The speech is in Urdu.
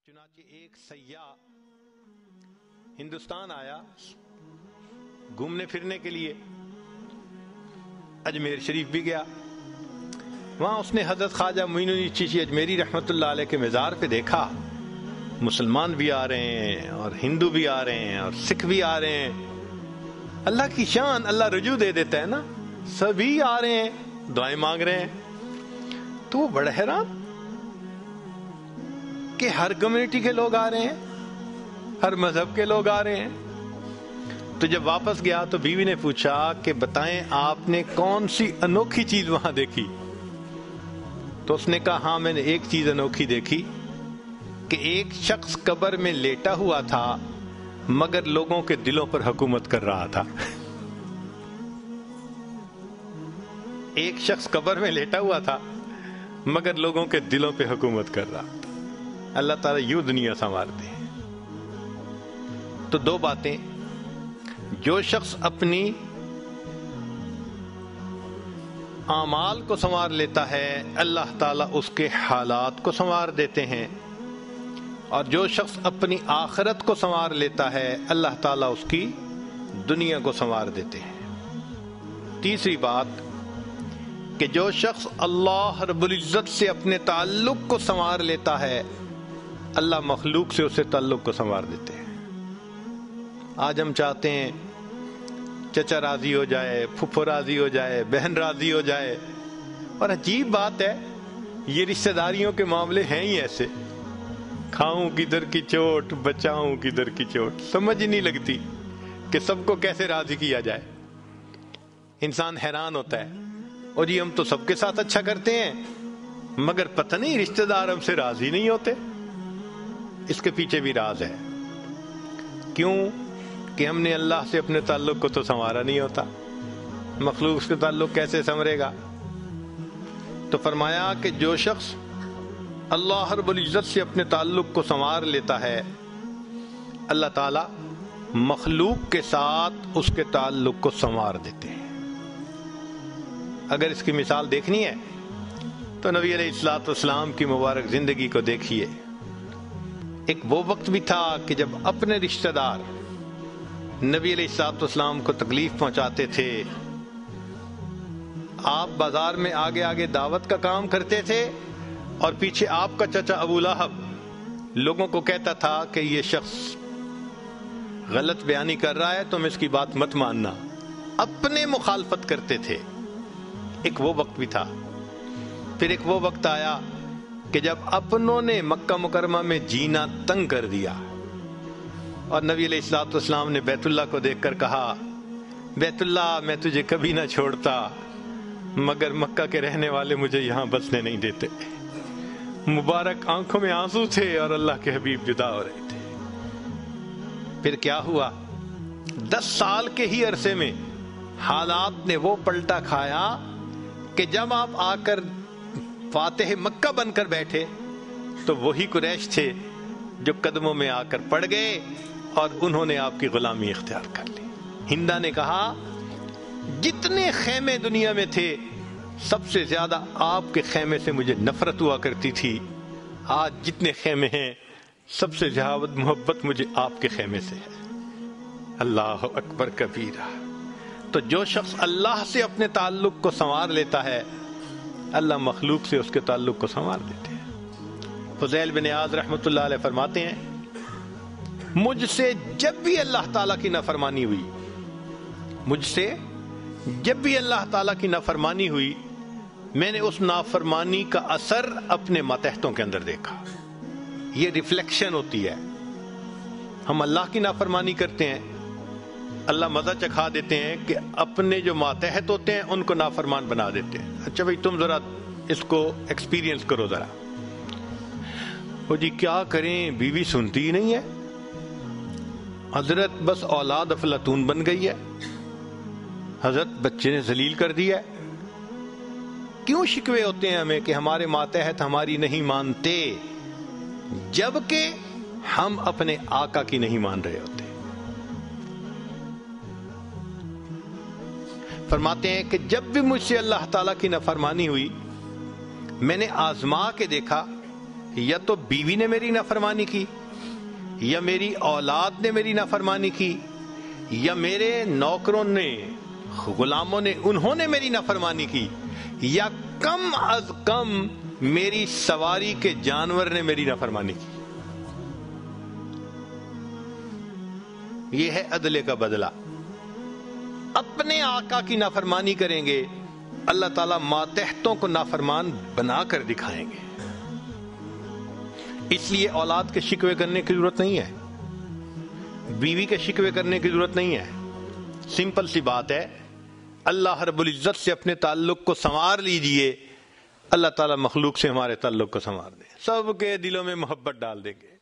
چنانچہ ایک سیاح ہندوستان آیا گھومنے پھرنے کے لیے، اجمیر شریف بھی گیا۔ وہاں اس نے حضرت خواجہ معین الدین چشتی اجمیری رحمۃ اللہ علیہ کے مزار پہ دیکھا مسلمان بھی آ رہے ہیں اور ہندو بھی آ رہے ہیں اور سکھ بھی آ رہے ہیں۔ اللہ کی شان، اللہ رجوع دے دیتا ہے نا، سبھی آ رہے ہیں، دعائیں مانگ رہے ہیں۔ تو وہ بڑا حیران کہ ہر کمیونٹی کے لوگ آ رہے ہیں، ہر مذہب کے لوگ آ رہے ہیں۔ تو جب واپس گیا تو بیوی نے پوچھا کہ بتائیں آپ نے کون سی انوکھی چیز وہاں دیکھی؟ تو اس نے کہا ہاں میں نے ایک چیز انوکھی دیکھی کہ ایک شخص قبر میں لیٹا ہوا تھا مگر لوگوں کے دلوں پر حکومت کر رہا تھا۔ ایک شخص قبر میں لیٹا ہوا تھا مگر لوگوں کے دلوں پہ حکومت کر رہا تھا۔ اللہ تعالیٰ یوں دنیا سنوارتے ہیں۔ تو دو باتیں، جو شخص اپنی اعمال کو سنوار لیتا ہے اللہ تعالیٰ اس کے حالات کو سنوار دیتے ہیں، اور جو شخص اپنی آخرت کو سنوار لیتا ہے اللہ تعالیٰ اس کی دنیا کو سنوار دیتے ہیں۔ تیسری بات کہ جو شخص اللہ رب العزت سے اپنے تعلق کو سنوار لیتا ہے اللہ مخلوق سے اسے تعلق کو سنوار دیتے ہیں۔ آج ہم چاہتے ہیں چچا راضی ہو جائے، پھپھو راضی ہو جائے، بہن راضی ہو جائے، اور عجیب بات ہے یہ رشتہ داریوں کے معاملے ہیں ہی ایسے، کھاؤں کدھر کی چوٹ بچاؤں کدھر کی چوٹ، سمجھ ہی نہیں لگتی کہ سب کو کیسے راضی کیا جائے۔ انسان حیران ہوتا ہے، اور یہ ہم تو سب کے ساتھ اچھا کرتے ہیں مگر پتہ نہیں رشتہ دار ہم سے راضی نہیں ہوتے۔ اس کے پیچھے بھی راز ہے، کیوں کہ ہم نے اللہ سے اپنے تعلق کو تو سنوارا نہیں ہوتا، مخلوق سے تعلق کیسے سنورے گا؟ تو فرمایا کہ جو شخص اللہ رب العزت سے اپنے تعلق کو سنوار لیتا ہے اللہ تعالی مخلوق کے ساتھ اس کے تعلق کو سنوار دیتے ہیں۔ اگر اس کی مثال دیکھنی ہے تو نبی علیہ الصلوۃ والسلام کی مبارک زندگی کو دیکھیے۔ ایک وہ وقت بھی تھا کہ جب اپنے رشتہ دار نبی علیہ الصلوۃ والسلام کو تکلیف پہنچاتے تھے، آپ بازار میں آگے آگے دعوت کا کام کرتے تھے اور پیچھے آپ کا چچا ابو لہب لوگوں کو کہتا تھا کہ یہ شخص غلط بیانی کر رہا ہے، تم اس کی بات مت ماننا، اپنے مخالفت کرتے تھے۔ ایک وہ وقت بھی تھا۔ پھر ایک وہ وقت آیا کہ جب اپنوں نے مکہ مکرمہ میں جینا تنگ کر دیا، اور نبی علیہ الصلوۃ والسلام نے بیت اللہ کو دیکھ کر کہا بیت اللہ میں تجھے کبھی نہ چھوڑتا مگر مکہ کے رہنے والے مجھے یہاں بسنے نہیں دیتے۔ مبارک آنکھوں میں آنسو تھے اور اللہ کے حبیب جدا ہو رہے تھے۔ پھر کیا ہوا؟ 10 سال کے ہی عرصے میں حالات نے وہ پلٹا کھایا کہ جب آپ آ کر فاتح مکہ بن کر بیٹھے تو وہی قریش تھے جو قدموں میں آ کر پڑ گئے اور انہوں نے آپ کی غلامی اختیار کر لی۔ ہندا نے کہا جتنے خیمے دنیا میں تھے سب سے زیادہ آپ کے خیمے سے مجھے نفرت ہوا کرتی تھی، آج جتنے خیمے ہیں سب سے زیادہ محبت مجھے آپ کے خیمے سے ہے۔ اللہ اکبر کبیرہ۔ تو جو شخص اللہ سے اپنے تعلق کو سنوار لیتا ہے اللہ مخلوق سے اس کے تعلق کو سنوار دیتے ہیں۔ فضیل بن عیاض رحمۃ اللہ علیہ فرماتے ہیں مجھ سے جب بھی اللہ تعالیٰ کی نافرمانی ہوئی، مجھ سے جب بھی اللہ تعالیٰ کی نافرمانی ہوئی میں نے اس نافرمانی کا اثر اپنے ماتحتوں کے اندر دیکھا۔ یہ ریفلیکشن ہوتی ہے، ہم اللہ کی نافرمانی کرتے ہیں، اللہ مزہ چکھا دیتے ہیں کہ اپنے جو ماتحت ہوتے ہیں ان کو نافرمان بنا دیتے ہیں۔ اچھا بھائی تم ذرا اس کو ایکسپیرینس کرو ذرا۔ وہ جی کیا کریں، بیوی سنتی ہی نہیں ہے، حضرت بس اولاد افلاطون بن گئی ہے، حضرت بچے نے ذلیل کر دیا ہے۔ کیوں شکوے ہوتے ہیں ہمیں کہ ہمارے ماتحت ہماری نہیں مانتے جبکہ ہم اپنے آقا کی نہیں مان رہے ہوتے۔ فرماتے ہیں کہ جب بھی مجھ سے اللہ تعالیٰ کی نافرمانی ہوئی میں نے آزما کے دیکھا یا تو بیوی نے میری نافرمانی کی، یا میری اولاد نے میری نافرمانی کی، یا میرے نوکروں نے، غلاموں نے، انہوں نے میری نافرمانی کی، یا کم از کم میری سواری کے جانور نے میری نافرمانی کی۔ یہ ہے عدل کا بدلہ۔ اپنے آقا کی نافرمانی کریں گے، اللہ تعالیٰ ماتحتوں کو نافرمان بنا کر دکھائیں گے۔ اس لیے اولاد کے شکوے کرنے کی ضرورت نہیں ہے، بیوی کے شکوے کرنے کی ضرورت نہیں ہے۔ سمپل سی بات ہے، اللہ رب العزت سے اپنے تعلق کو سنوار لیجئے، اللہ تعالیٰ مخلوق سے ہمارے تعلق کو سنوار دیں، سب کے دلوں میں محبت ڈال دیں گے۔